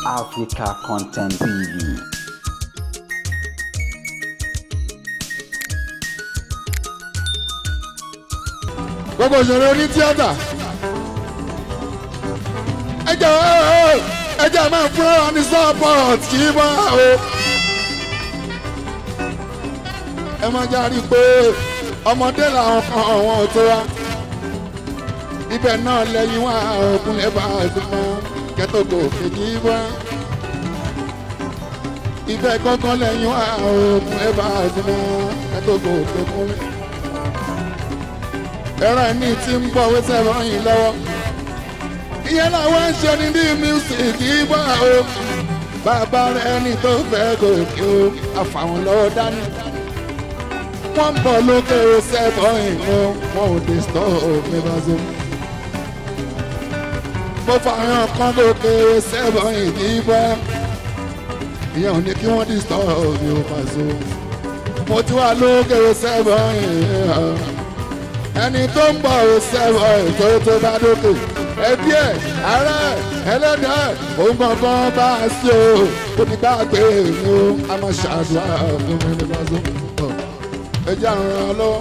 Africa Content TV. Gbogbo òṣèré oní tíátà ẹjẹ máa fún ọ ní support kì í bá o. Ẹ máa jáde pé ọmọdé làwọn kan ọ̀wọ́n tó wá. Ibẹ̀ náà lẹ́yìn wá òkúnlẹ̀ bá ìgbìmọ̀ kẹ́tọ́gbò kejì wá. Ibẹ̀ gángan lẹ́yìn wá òkúnlẹ̀ bá ìgbìmọ̀ kẹ́tọ́gbò kejì. Ẹ̀rọ ẹni tí ń bọ̀ wẹ́sẹ̀ rọ̀yìn lọ́wọ́. Ìyẹn làwọn ń ṣe ní music ìbá o. Bàbá rẹ̀ ní tó fẹ́ gòkè o, àfàwọn lọ́wọ́ dání. Wọ́n ń bọ̀ lókè sẹ́bọ̀yìn o, wọn ò dé stop mi bá so. Mo fààyàn kan lókè sẹ́bọ̀yìn ìbá. Ìyẹn ò ní kí wọ́n dé stop mi ò bá so. Mo ti wà lókè sẹ́bọ̀yìn o. Ẹni tó ń bọ̀ sẹ́bọ̀yìn tó bá dókè. Ẹbí ẹ̀ ara ẹlẹ́dàá òun gangan bá a sí o ó ní bá a gbé èmi o a máa ṣàdúrà fún mi nípa tó ẹ jẹ́ àrùn ràn án lọ́wọ́.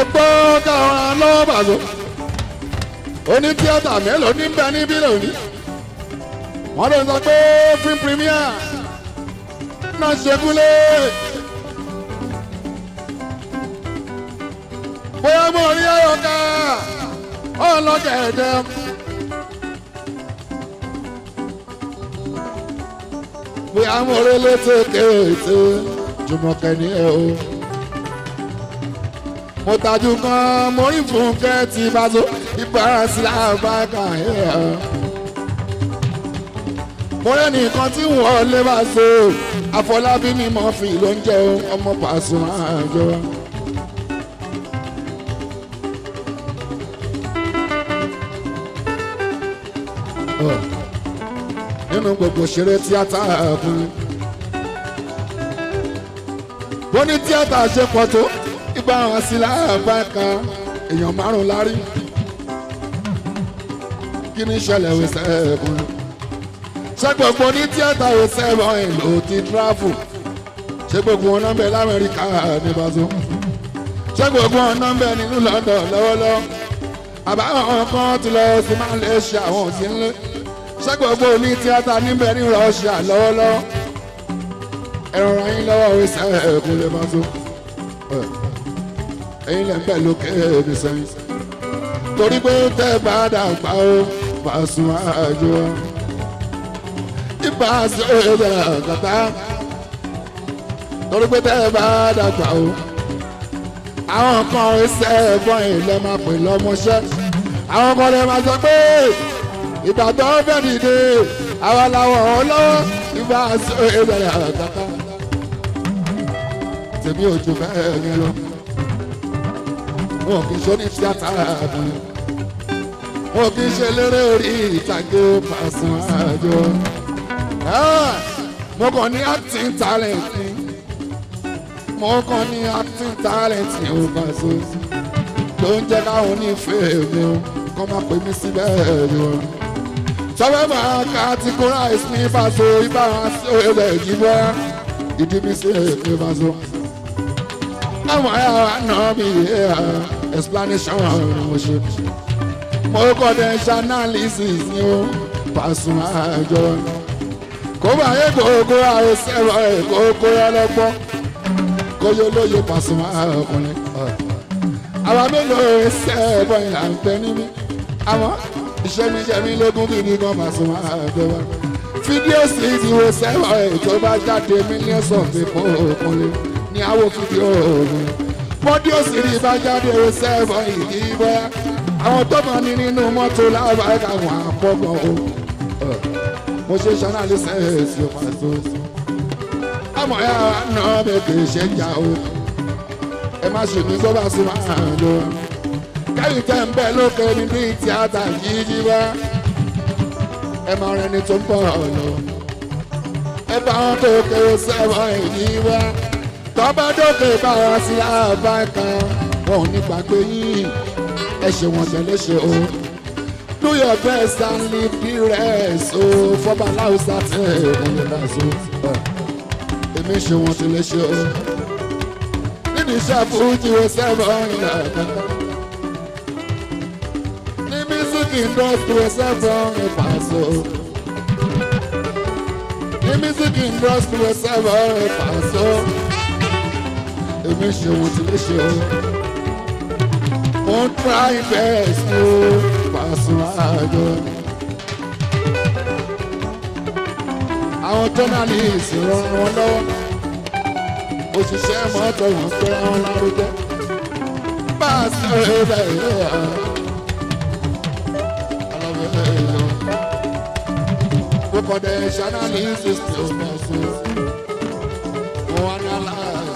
Ẹgbọ́n káwọn lọ́wọ́ bàzọ́ oní tíátà mélòó ní bẹ níbí lónìí wọ́n ló ń sọ pé film premier náà ṣekúlé bóyá mo rí ẹ̀yọ̀ká ọlọ́gẹ̀dẹ̀ bóyá mo rí létí kéèké Jùmọ̀kẹ́ ní ẹ̀ o. Mo tajú kan mo rí Fúnkẹ́ tí bá so ìbára sí lábàkà ẹ̀. Mo rẹ́ nìkan tí wọ́n lé bá so Àfọlábí ni mo fi ló ń jẹ́ ọmọ Pasuma àjọ. Nínú gbogbo òṣèré tíátà fún mi. Bó ní tíátà ṣe pọ̀ tó ìgbà wọn sí láàbàkà èèyàn márùn lárí kí ni ìṣẹ̀lẹ̀ wẹsẹ̀ ẹ̀bùn ṣé gbogbo ní tíátà wẹsẹ̀ ẹ̀bùn ìlú ti tráfù ṣé gbogbo wọn náà ń bẹ lamẹ́ríkà ní Basọ ṣé gbogbo wọn náà ń bẹ nínú London lọ́wọ́lọ́wọ́ àbáwọn kan ti lọ sí Malaysia àwọn òsì ńlẹ ṣé gbogbo ní tíátà níbẹ̀ ní Russia lọ́wọ́lọ́wọ́ ẹ̀rọ yín lọ́wọ́ wẹsẹ̀ ẹ̀bùn lè Basọ ẹ̀yin lẹ ń bẹ lókè mi sẹ́yìn torí pé tẹ́ bá dàgbà ó Pasuma àjọ ibà sí ọ̀rẹ́ kàtà torí pé tẹ́ bá dàgbà ó àwọn kan ẹsẹ̀ ẹ̀gbọ́n ilẹ̀ máa pè lọ́mọṣẹ́ àwọn kan lè máa sọ pé ìgbà tó fẹ́ dìde àwa làwọn ọlọ́wọ́ ibà sí ọ̀rẹ́ kàtà tèmi ò jù bẹ́ẹ̀ yẹn lọ. Wọn kì í ṣe ní tíátà àbúrò wọn kì í ṣe léré orí ìtàgé Pasuma àjọ. Mo kàn ní acting talent ni mo kàn ní acting talent ni ó Pasọ ló ń jẹ́ káwọn onífẹ̀ẹ́ mi ó kọ́ máa pè mí síbẹ̀ ni wọn. Sọ́wọ́ máa categorize ní Pasọ ibà wọn sí òye ìjìbọ́ ìdí mi sí èmi Pasọ. Àwọn àna mi explanation mo ṣe mo kọ́ dẹ́ṣẹ́ analysis ni ó Pasuma àjọ kó bá yẹ gbogbo àìsẹ̀rọ̀ èkó kó yẹ lọ́gbọ́n kó yẹ lóye Pasuma ọkùnrin àwa mélòó ẹsẹ̀ ẹ̀bọ̀n ìlà ń pẹ́ níbí àmọ́ iṣẹ́ mi jẹ́ mi lógún gidi kan máa sún máa jẹ wá. fídíò sí ìdíwọ́ sẹ́wọ̀n ètò bá jáde millions of people òkunlé ní àwọ̀ fídíò òògùn. bọ́díò sí ní bá jáde sẹ́wọ̀n ìdíwọ́ àwọn tó mọ̀ ní nínú mọ́tò lábàáyé àwọn àpọ̀gbọ̀n o. mo ṣe ṣanálísẹ̀ èsì òpàṣọ. àmọ́ ẹ̀ náà bẹ̀ kì í ṣe jà o. ẹ má ṣe ní gbọ́dọ̀ sí máa lọ. kẹ́yìn tẹ́ ń bẹ́ lókè ní bí tíátà yíyí wá. ẹ máa rẹni tó ń bọ̀ lọ. ẹ bá wọn tó kéré sẹ́wọ̀n èyí wá. tọ́ba dókè bá wọn sí àbákan wọn ò ní gbàgbé yín. ẹ ṣe wọn tẹ̀lé ṣe o. do your best and leave the rest o. fọ́bà láwùsá tẹ̀ ẹ̀ ẹ̀ bá so. èmi ṣe wọn tẹ̀lé ṣe o. níbi iṣẹ́ fújì wo sẹ́wọ̀n ìlà kankan. ní music industry wo sẹ́wọ̀n ìpàṣọ. ní music industry wo sẹ́wọ̀n ìpàṣọ. èmi ṣe wọn tẹ̀lé ṣe o. mo ń try best o. pàṣẹ àjọ. àwọn journalist ràn wọ́n lọ́wọ́. òṣìṣẹ́ mọ́tò wọn pé àwọn lárúgbẹ́. bá a sọ èrè ẹ̀ alábẹ́ ẹ̀ lọ. ó kọ́ dẹ̀ journalist still pàṣẹ. wọ́n analyze.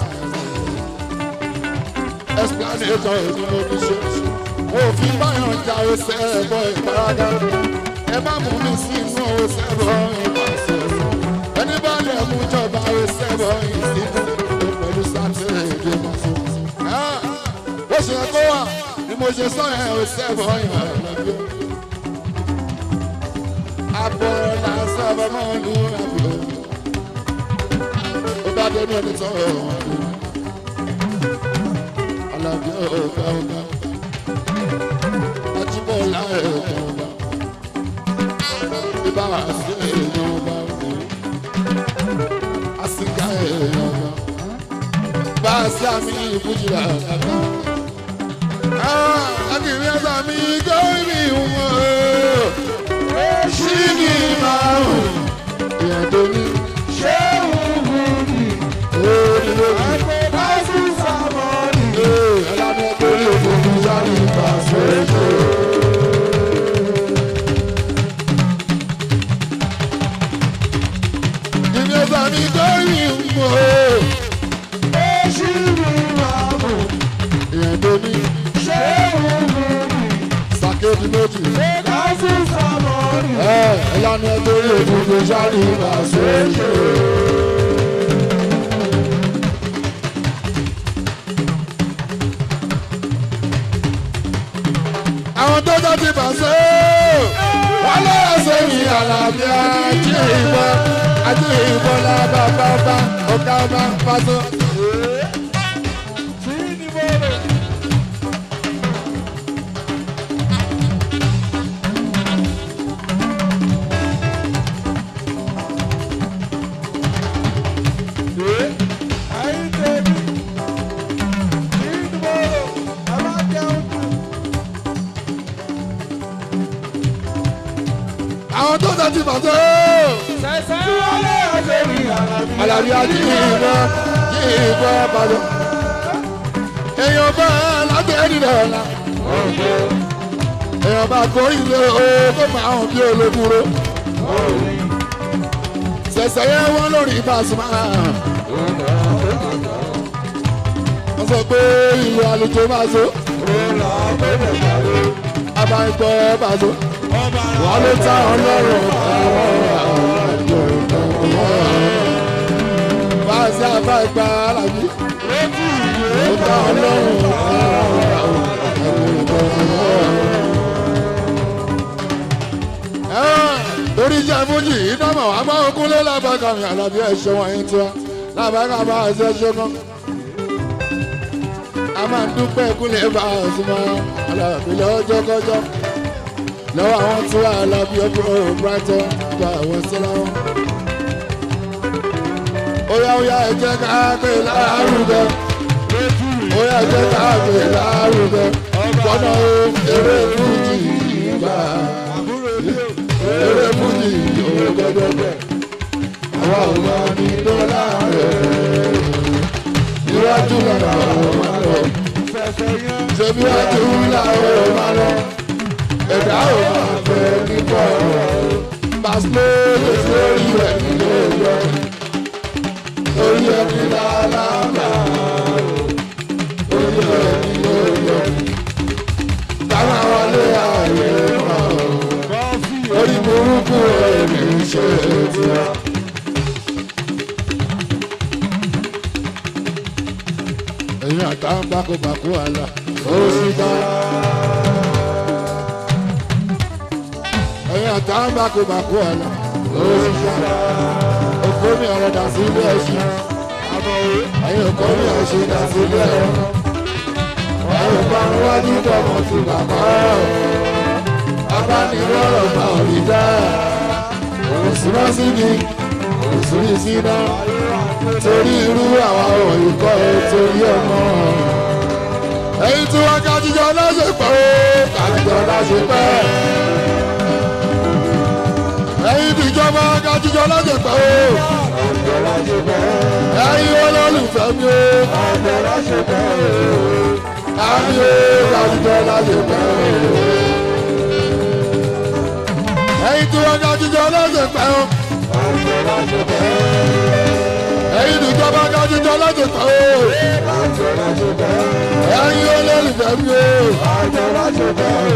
explanator ìlú ló fi ṣe. òfin báyọ̀ ń jáwé sẹ́ẹ̀bọ̀ ìparadà. ẹ má mú mi sí inú sẹ́ẹ̀bọ̀ ìpàṣẹ. ẹni bá lè mú jọba sẹ́ẹ̀bọ̀ ìsìnkú pẹ̀lú sátẹ̀ èdè mọ́tò. bó ṣe kó wà ni mo ṣe sọ ẹ̀ sẹ́ẹ̀bọ̀ ìhàn lọ́gbẹ́. àbọ̀rọ̀ là ń sábà máa ń lu àbúrò. ó bá dé ní ẹni tó wọ̀n lù. alábí ọ̀gá ọ̀gá. Ajíbọ̀lá ẹ̀kọ́ ọba. Ibà wà sí èèyàn ọba òkè. Àsìká èèyàn ọba. Bá a sí àmì ìbújìlá kàkà. Akìrí ẹ̀sà mi gómìnì wọn. Ṣí ni márùn. Ìyàn tó ní. Ṣé òun ní? Ó ní lórí. Àgbẹ̀ sí sàmọ́nì. Ẹlànà ẹgbẹ́ orí òfin sáré ìgbà sóṣè. Ìyẹ̀sà mi gómìnì wọn. Ṣí ni márùn. Ìyàn tó ní. Ṣé òun ní? Sàkéèdì méjì. Ẹlànà ẹgbẹ́ orí òfin sáré ìgbà sóṣè. àwọn tó tó ti bàṣẹ wọn lọ́wọ́ sẹ́yìn Àlàbí àti ìbọn lábàbàbà ọ̀gá ọba pàṣẹ. àwọn tó tó ti bàṣẹ. Àlàbí àti ìbọn pàṣẹ. èèyàn bá lágbẹ́rì rẹ̀ la. èèyàn bá kó ilé kó máa hàn bí olóbúrò. ṣẹ̀ṣẹ̀ yẹ wọ́n lórí Pasuma. wọ́n sọ pé ìlú àlùjọ máa so. abáyé bá so. wọ́n ló ta ọlọ́run bá a ṣe àbáyé Àlàbí. ó ta ọlọ́run torí jẹ́ fújì ìdámọ̀ àbáwọn kúnlé lábàkà mi Àlàbí ẹ̀ṣọ́ wọ̀nyí tí wá lábàkà bá a ṣe ṣe kan. a máa ń dúpẹ́ kúnlé bá a súnmọ́ Àlàbí lọ́jọ́kọ́jọ́ lọ́wọ́ àwọn tí wà Àlàbí ọkùnrin brighton gba àwọn sílá wọn. óyá ẹ jẹ́ ká pè lárugẹ. óyá ẹ jẹ́ ká pè lárugẹ. fọ́nà eré fújì gbà eré fújì yóò gbẹdẹgbẹ àwa ò máa ní dọ́là rẹ̀ iwájú lọ́la ò máa lọ ṣebí wájú làwọn ò máa lọ ẹ̀dá ò máa fẹ́ nípa ọ̀rọ̀ pàṣẹ lórí rẹ̀ nílé ìjọ orí ẹni lálàbà orí ẹni lórí ẹni táwọn wọlé ààyè mọ́ orí burúkú ẹni ṣe tiwa. ẹ̀yin àtàwọn bákòbákò àlà ó sì dá. ẹ̀yin àtàwọn bákòbákò àlà ó sì dá. òkú mi ọ̀rọ̀ dà sí ilé ẹ̀ṣin. ẹ̀yin òkú mi ẹ̀ṣin dà sí ilé ẹ̀rọ. ẹ̀yin òpanu wájú tọmọ ti bàbá ọ̀. abánirọ̀rọ̀ bá òrì dá. òsùnmọ́ sí mi òsùnmí sí náà. torí irú àwa wọ̀nyí kọ́ ẹ torí ọmọ. ẹ̀yin tí wọ́n kájíjọ láṣepẹ́ ó kájíjọ láṣepẹ́. ẹ̀yin tí ìjọba kájíjọ láṣepẹ́ ó kájíjọ láṣepẹ́. ẹ̀yin olólùfẹ́ mi ó kájíjọ láṣepẹ́ ó. àmì ó kájíjọ láṣepẹ́ ó. ẹ̀yin tí wọ́n kájíjọ láṣepẹ́ ó kájíjọ láṣepẹ́ ó. ẹ̀yin ìjọba kájíjọ láṣepẹ́ ó ẹ̀yin olólùfẹ́ mi ó kájíjọ láṣepẹ́ ó.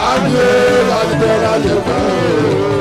àmì ó kájíjọ láṣepẹ́ ó.